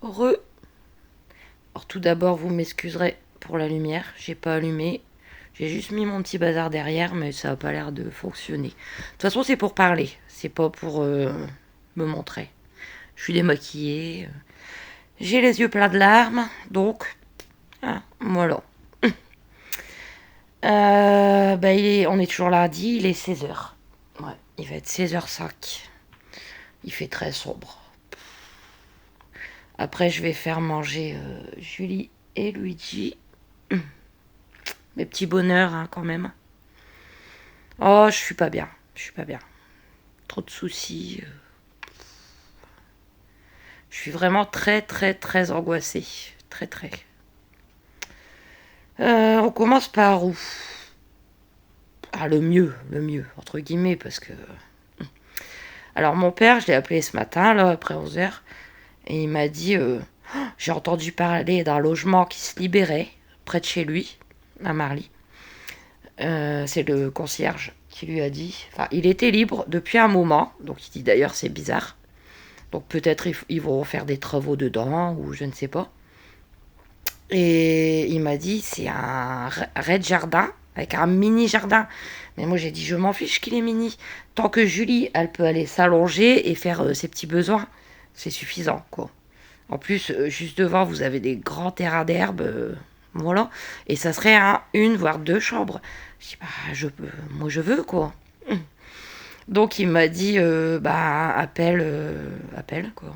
Re. Alors tout d'abord, vous m'excuserez pour la lumière. J'ai pas allumé. J'ai juste mis mon petit bazar derrière, mais ça a pas l'air de fonctionner. De toute façon, c'est pour parler. C'est pas pour me montrer. Je suis démaquillée. J'ai les yeux pleins de larmes. Donc, voilà. On est toujours lundi. Il est 16h. Ouais, il va être 16h05. Il fait très sombre. Après, je vais faire manger Julie et Luigi. Mes petits bonheurs, hein, quand même. Oh, je suis pas bien. Je suis pas bien. Trop de soucis. Je suis vraiment très, très, très angoissée. Très, très. On commence par où? Le mieux, entre guillemets, parce que... Alors, mon père, je l'ai appelé ce matin, là, après 11h, et il m'a dit, j'ai entendu parler d'un logement qui se libérait près de chez lui, à Marly. C'est le concierge qui lui a dit... Enfin, il était libre depuis un moment, donc il dit d'ailleurs c'est bizarre. Donc peut-être ils vont faire des travaux dedans, ou je ne sais pas. Et il m'a dit c'est un raid jardin, avec un mini jardin. Mais moi j'ai dit je m'en fiche qu'il est mini. Tant que Julie, elle peut aller s'allonger et faire ses petits besoins, c'est suffisant, quoi. En plus, juste devant, vous avez des grands terrains d'herbe, voilà. Et ça serait une, voire deux chambres. Je dis, moi je veux, quoi. Donc il m'a dit, appelle, quoi.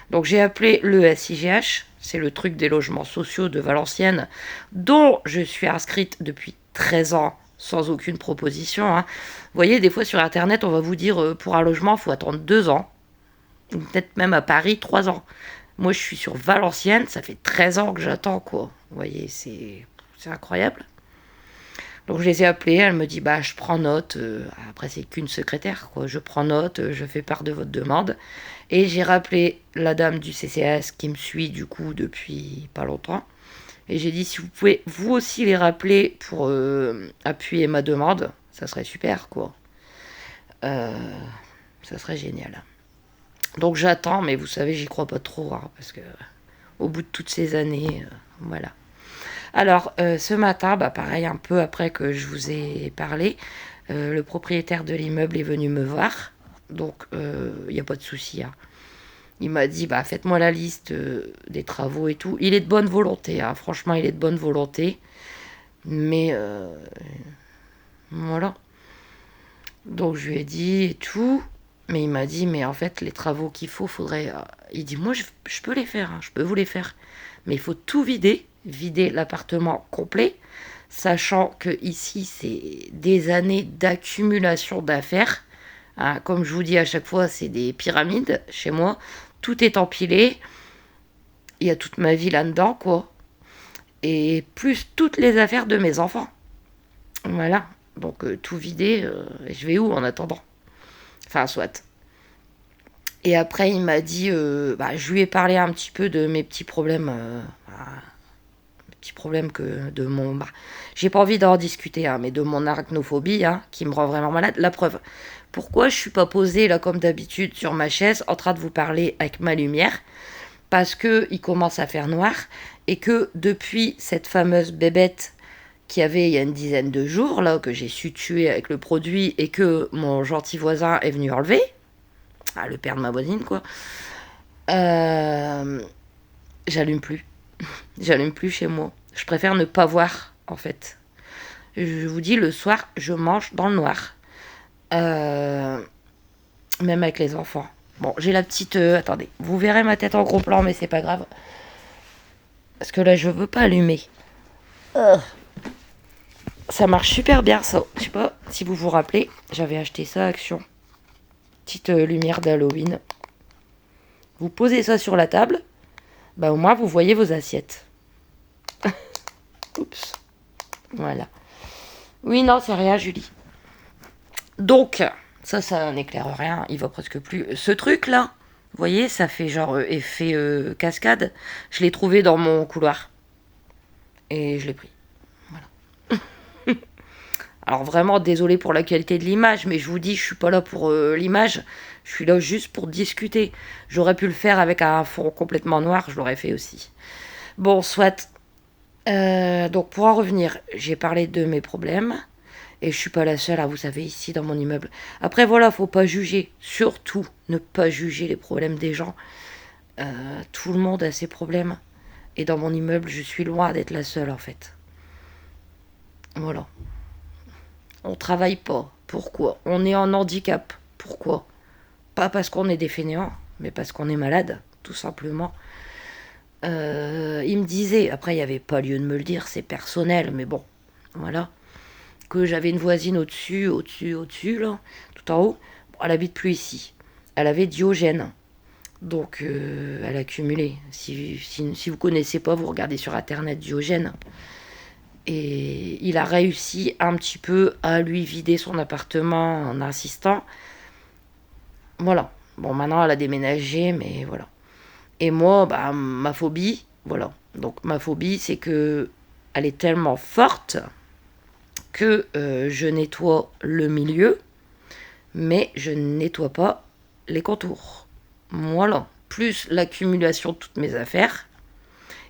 Donc j'ai appelé le SIGH, c'est le truc des logements sociaux de Valenciennes, dont je suis inscrite depuis 13 ans, sans aucune proposition, hein. Vous voyez, des fois sur Internet, on va vous dire, pour un logement, il faut attendre 2 ans. Ou peut-être même à Paris, 3 ans. Moi, je suis sur Valenciennes, ça fait 13 ans que j'attends, quoi. Vous voyez, c'est incroyable. Donc, je les ai appelés, elle me dit, je prends note. Après, c'est qu'une secrétaire, quoi. Je prends note, je fais part de votre demande. Et j'ai rappelé la dame du CCAS qui me suit, du coup, depuis pas longtemps. Et j'ai dit, si vous pouvez, vous aussi, les rappeler pour appuyer ma demande, ça serait super, quoi. Ça serait génial. Donc j'attends, mais vous savez, j'y crois pas trop, hein, parce que au bout de toutes ces années, voilà. Alors, ce matin, pareil, un peu après que je vous ai parlé, le propriétaire de l'immeuble est venu me voir, donc il n'y a pas de souci, hein. Il m'a dit, faites-moi la liste des travaux et tout. Il est de bonne volonté, hein, franchement, il est de bonne volonté, mais voilà. Donc je lui ai dit et tout. Mais il m'a dit, mais en fait, les travaux qu'il faut, faudrait... Il dit, moi, je peux les faire, hein, je peux vous les faire. Mais il faut tout vider l'appartement complet, sachant que ici, c'est des années d'accumulation d'affaires. Hein, comme je vous dis à chaque fois, c'est des pyramides chez moi. Tout est empilé. Il y a toute ma vie là-dedans, quoi. Et plus toutes les affaires de mes enfants. Voilà. Donc, tout vider, je vais où en attendant? Enfin, soit. Et après, il m'a dit... je lui ai parlé un petit peu de mes petits problèmes. Que de mon... j'ai pas envie d'en discuter, hein, mais de mon arachnophobie, hein, qui me rend vraiment malade. La preuve. Pourquoi je suis pas posée, là, comme d'habitude, sur ma chaise, en train de vous parler avec ma lumière? Parce que il commence à faire noir. Et que depuis cette fameuse bébête qu'il y avait il y a une dizaine de jours, là, que j'ai su tuer avec le produit et que mon gentil voisin est venu enlever, le père de ma voisine, quoi, j'allume plus. J'allume plus chez moi. Je préfère ne pas voir, en fait. Je vous dis, le soir, je mange dans le noir. Même avec les enfants. Bon, j'ai la petite... attendez, vous verrez ma tête en gros plan, mais c'est pas grave. Parce que là, je veux pas allumer. Ça marche super bien, ça. Je sais pas si vous vous rappelez, j'avais acheté ça à Action. Petite lumière d'Halloween. Vous posez ça sur la table, au moins vous voyez vos assiettes. Oups. Voilà. Oui, non, c'est rien, Julie. Donc, ça n'éclaire rien, il va presque plus. Ce truc-là, vous voyez, ça fait genre effet cascade. Je l'ai trouvé dans mon couloir. Et je l'ai pris. Voilà. Alors vraiment, désolé pour la qualité de l'image, mais je vous dis, je suis pas là pour l'image. Je suis là juste pour discuter. J'aurais pu le faire avec un fond complètement noir, je l'aurais fait aussi. Bon, soit. Donc pour en revenir, j'ai parlé de mes problèmes. Et je suis pas la seule, vous savez, ici dans mon immeuble. Après voilà, faut pas juger. Surtout, ne pas juger les problèmes des gens. Tout le monde a ses problèmes. Et dans mon immeuble, je suis loin d'être la seule en fait. Voilà. On travaille pas. Pourquoi? On est en handicap. Pourquoi? Pas parce qu'on est des fainéants, mais parce qu'on est malade, tout simplement. Il me disait, après il n'y avait pas lieu de me le dire, c'est personnel, mais bon, voilà, que j'avais une voisine au-dessus, là, tout en haut. Bon, elle habite plus ici. Elle avait Diogène. Donc, elle a cumulé. Si vous connaissez pas, vous regardez sur internet Diogène. Et il a réussi un petit peu à lui vider son appartement en insistant. Voilà. Bon, maintenant, elle a déménagé, mais voilà. Et moi, bah, ma phobie, voilà. Donc, ma phobie, c'est que elle est tellement forte que je nettoie le milieu, mais je ne nettoie pas les contours. Voilà. Plus l'accumulation de toutes mes affaires.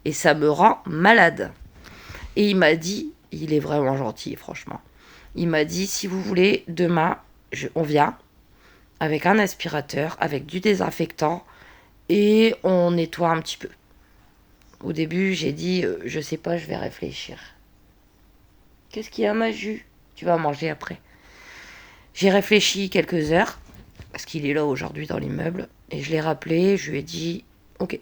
Et ça me rend malade. Et il m'a dit, il est vraiment gentil, franchement. Il m'a dit, si vous voulez, demain, on vient avec un aspirateur, avec du désinfectant, et on nettoie un petit peu. Au début, j'ai dit, je sais pas, je vais réfléchir. Qu'est-ce qu'il y a, ma jus? Tu vas manger après. J'ai réfléchi quelques heures, parce qu'il est là aujourd'hui dans l'immeuble, et je l'ai rappelé, je lui ai dit, ok.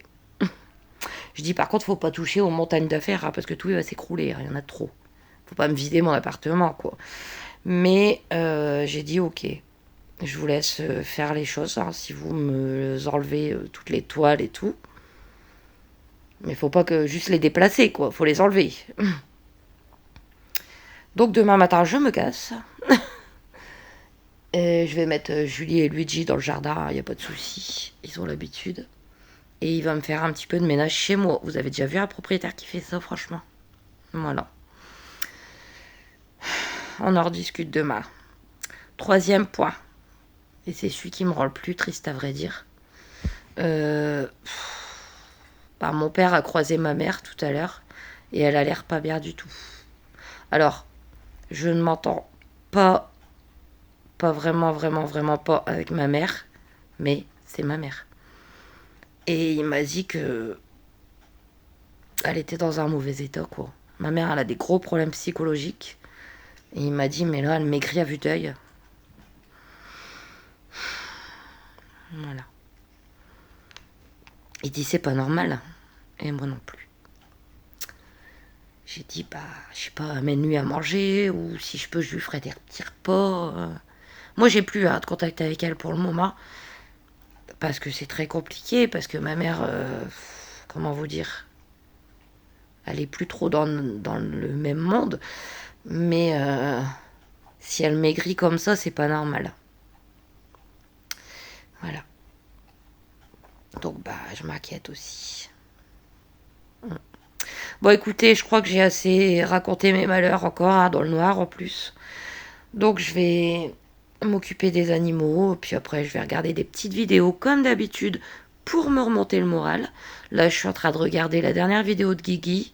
Je dis, par contre, faut pas toucher aux montagnes d'affaires, parce que tout va s'écrouler, il y en a trop. Faut pas me vider mon appartement, quoi. Mais j'ai dit, ok, je vous laisse faire les choses, si vous me enlevez toutes les toiles et tout. Mais faut pas que juste les déplacer, quoi. Faut les enlever. Donc demain matin, je me casse. Et je vais mettre Julie et Luigi dans le jardin, il n'y a pas de souci. Ils ont l'habitude. Et il va me faire un petit peu de ménage chez moi. Vous avez déjà vu un propriétaire qui fait ça, franchement. Voilà. On en rediscute demain. Troisième point. Et c'est celui qui me rend le plus triste, à vrai dire. Mon père a croisé ma mère tout à l'heure. Et elle a l'air pas bien du tout. Alors, je ne m'entends pas vraiment pas avec ma mère. Mais c'est ma mère. Et il m'a dit que elle était dans un mauvais état, quoi. Ma mère, elle a des gros problèmes psychologiques. Et il m'a dit, mais là, elle maigrit à vue d'œil. Voilà. Il dit, c'est pas normal. Et moi non plus. J'ai dit, je sais pas, amène-lui à manger, ou si je peux, je lui ferai des petits repas. Moi, j'ai plus de contact avec elle pour le moment. Parce que c'est très compliqué, parce que ma mère, comment vous dire, elle est plus trop dans le même monde. Mais si elle maigrit comme ça, c'est pas normal. Voilà. Donc je m'inquiète aussi. Bon écoutez, je crois que j'ai assez raconté mes malheurs encore, dans le noir en plus. Donc je vais m'occuper des animaux, puis après je vais regarder des petites vidéos comme d'habitude pour me remonter le moral. Là je suis en train de regarder la dernière vidéo de Guigui.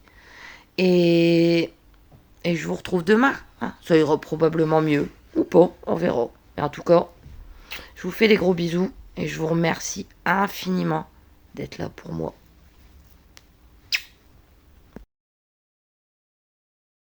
Et je vous retrouve demain. Ça ira probablement mieux. Ou pas, on verra. Et en tout cas, je vous fais des gros bisous. Et je vous remercie infiniment d'être là pour moi.